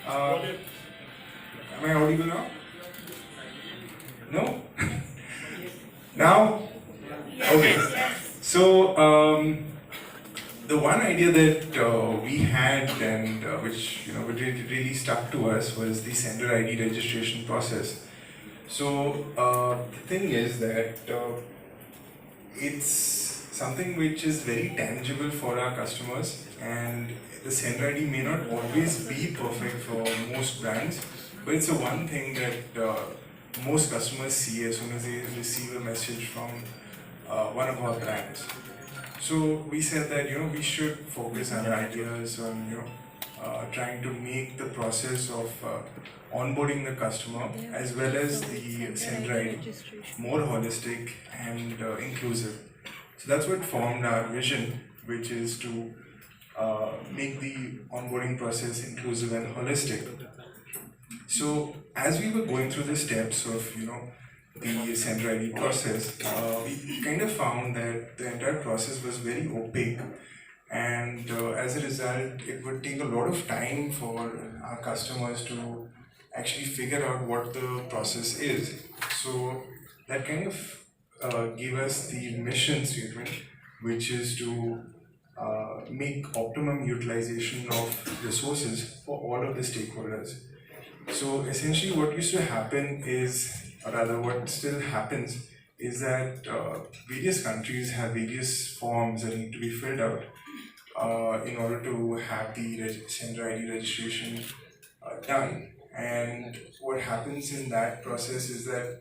Uh, am I audible now? No? Now? Okay. So, the one idea that we had and which which really stuck to us was the sender ID registration process. So the thing is that it's something which is very tangible for our customers, and the sender ID may not always be perfect for most brands, but it's the one thing that most customers see as soon as they receive a message from one of our brands. So we said that we should focus our ideas on trying to make the process of onboarding the customer as well as the sender ID more holistic and inclusive. So that's what formed our vision, which is to make the onboarding process inclusive and holistic. So as we were going through the steps of the sender ID process, we kind of found that the entire process was very opaque, and as a result, it would take a lot of time for our customers to actually figure out what the process is. So that kind of gave us the mission statement, which is to make optimum utilization of resources for all of the stakeholders. So essentially, what used to happen is, or rather, what still happens is that various countries have various forms that need to be filled out in order to have the sender ID registration done. And what happens in that process is that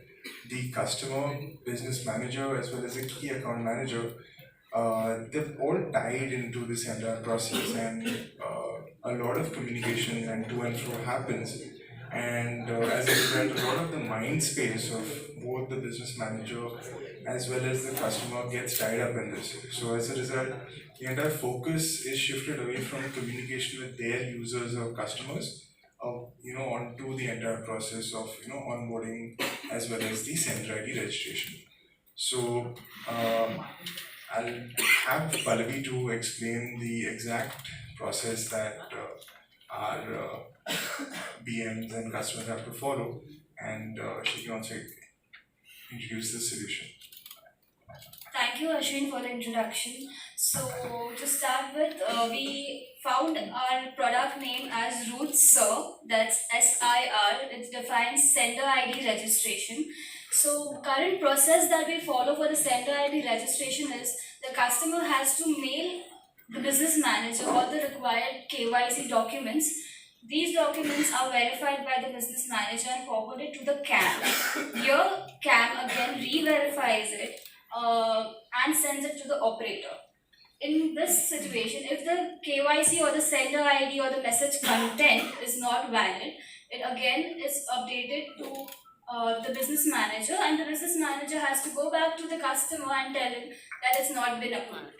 the customer, business manager, as well as the key account manager, they've all tied into this entire process, and a lot of communication and to and fro happens. And as a result, a lot of the mind space of both the business manager as well as the customer gets tied up in this. So as a result, the entire focus is shifted away from communication with their users or customers, onto the entire process of onboarding as well as the sender ID registration. So I'll have Pallavi to explain the exact process that our BMs and customers have to follow, and she can also introduce the solution. Thank you, Ashwin, for the introduction. So, to start with, we found our product name as Root SIR, that's SIR, it defines sender ID registration. So, current process that we follow for the sender ID registration is the customer has to mail the business manager all the required KYC documents. These documents are verified by the business manager and forwarded to the CAM. Here, CAM again re-verifies it and sends it to the operator. In this situation, if the KYC or the sender ID or the message content is not valid, it again is updated to the business manager, and the business manager has to go back to the customer and tell him that it's not been approved.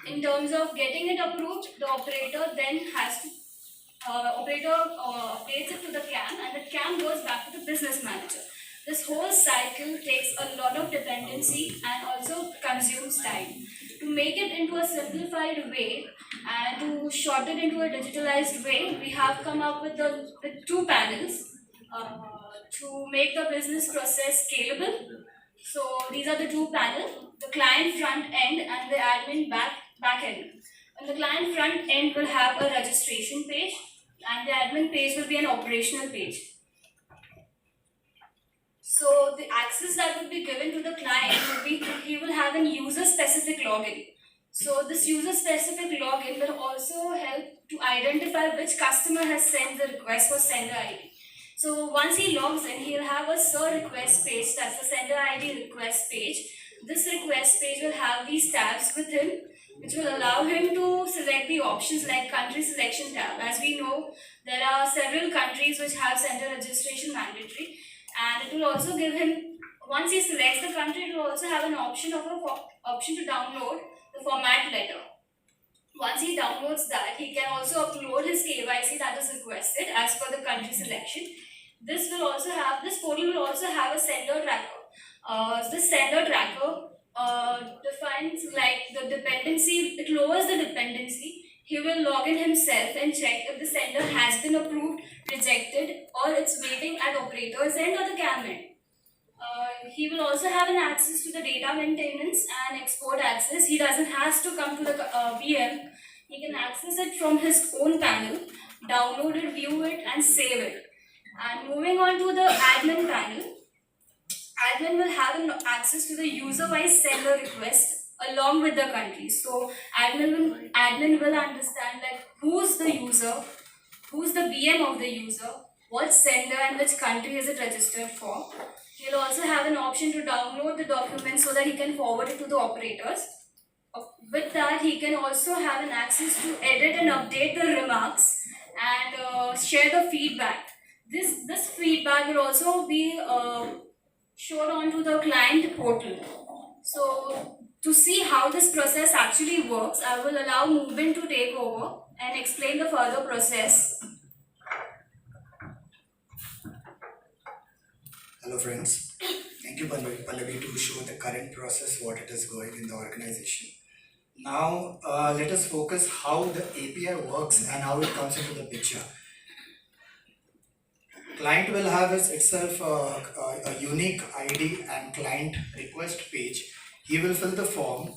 In terms of getting it approved, the operator then has to updates it to the CAM, and the CAM goes back to the business manager. This whole cycle takes a lot of dependency and also consumes time. To make it into a simplified way and to shorten it into a digitalized way, we have come up with two panels to make the business process scalable. So these are the two panels: the client front end and the admin back end. And the client front end will have a registration page, and the admin page will be an operational page. So the access that will be given to the client will be, he will have an user-specific login. So this user-specific login will also help to identify which customer has sent the request for sender ID. So once he logs in, he'll have a SIR request page, that's the sender ID request page. This request page will have these tabs with him, which will allow him to select the options like country selection tab. As we know, there are several countries which have sender registration mandatory, and it will also give him, once he selects the country, it will also have an option to download the format letter. Once he downloads that, he can also upload his KYC that is requested as per the country selection. This portal will also have a sender tracker. This sender tracker defines like the dependency, it lowers the dependency. he will log in himself and check if the sender has been approved, rejected, or it's waiting at operator's end or the CAM end. He will also have an access to the data maintenance and export access. He doesn't have to come to the VM. He can access it from his own panel, download it, view it, and save it. And moving on to the admin panel, admin will have an access to the user-wise sender request along with the country. So admin will understand like who's the user, who's the VM of the user, what sender and which country is it registered for. He'll also have an option to download the document so that he can forward it to the operators. With that, he can also have an access to edit and update the remarks and share the feedback. This feedback will also be shown onto the client portal. So to see how this process actually works, I will allow Movement to take over and explain the further process. Hello friends, thank you Pallavi to show the current process, what it is going in the organization. Now let us focus how the API works and how it comes into the picture. Client will have itself a unique ID and client request page. He will fill the form,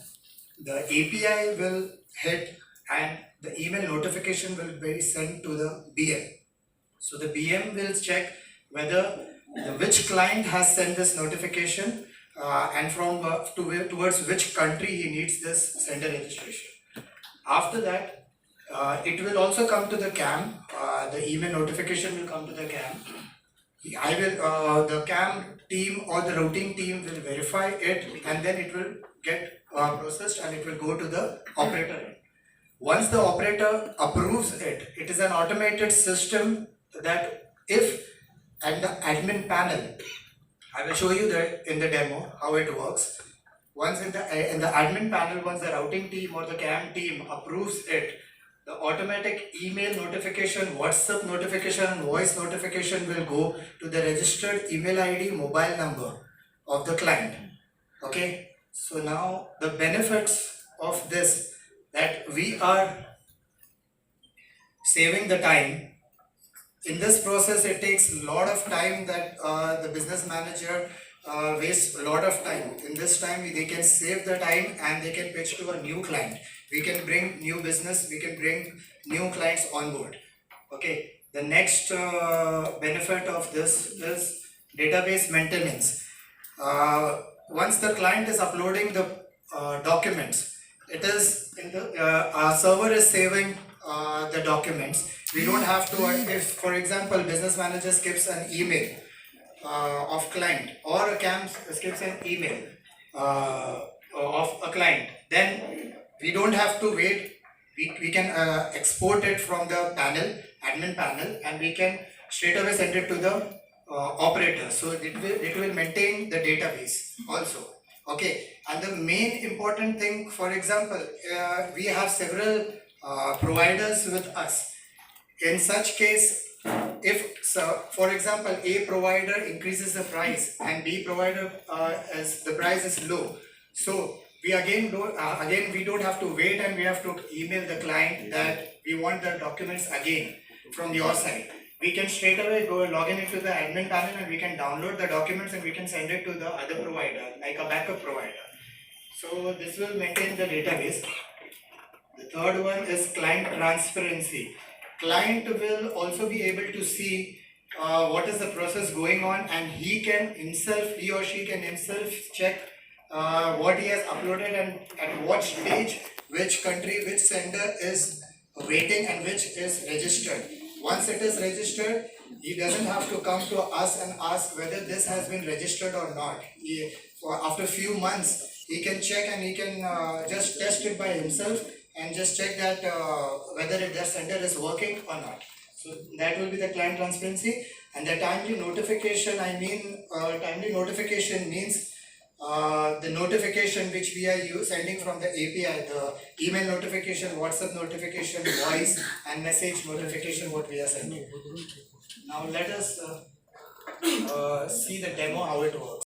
the API will hit and the email notification will be sent to the BM. So the BM will check whether which client has sent this notification and from towards which country he needs this sender registration. After that, it will also come to the CAM. The email notification will come to the CAM. The CAM team or the routing team will verify it, and then it will get processed and it will go to the operator. Once the operator approves it, it is an automated system that if at the admin panel, I will show you that in the demo how it works. Once in the admin panel, once the routing team or the CAM team approves it, the automatic email notification, WhatsApp notification and voice notification will go to the registered email ID, mobile number of the client. Okay, so now the benefits of this, that we are saving the time. In this process, it takes a lot of time that the business manager wastes a lot of time. In this time, they can save the time and they can pitch to a new client. We can bring new business, we can bring new clients on board. Okay, the next benefit of this is database maintenance. Once the client is uploading the documents, it is in the our server is saving the documents. We don't have to, if for example business manager skips an email of client or a CAM skips an email of a client, then we don't have to wait. We can export it from the panel, admin panel, and we can straight away send it to the operator. So it will maintain the database also. Okay, and the main important thing, for example, we have several providers with us. In such case, if for example A provider increases the price and B provider as the price is low, so we we don't have to wait and we have to email the client that we want the documents again from your side. We can straight away go log in into the admin panel and we can download the documents and we can send it to the other provider, like a backup provider. So this will maintain the database. The third one is client transparency. Client will also be able to see what is the process going on, and he or she can himself check what he has uploaded and at what stage, which country, which sender is waiting and which is registered. Once it is registered, he doesn't have to come to us and ask whether this has been registered or not. After a few months, he can check and he can just test it by himself and just check that whether their sender is working or not. So that will be the client transparency. And the timely notification, timely notification means the notification which we are sending from the API, the email notification, WhatsApp notification, voice and message notification what we are sending. Now let us see the demo how it works.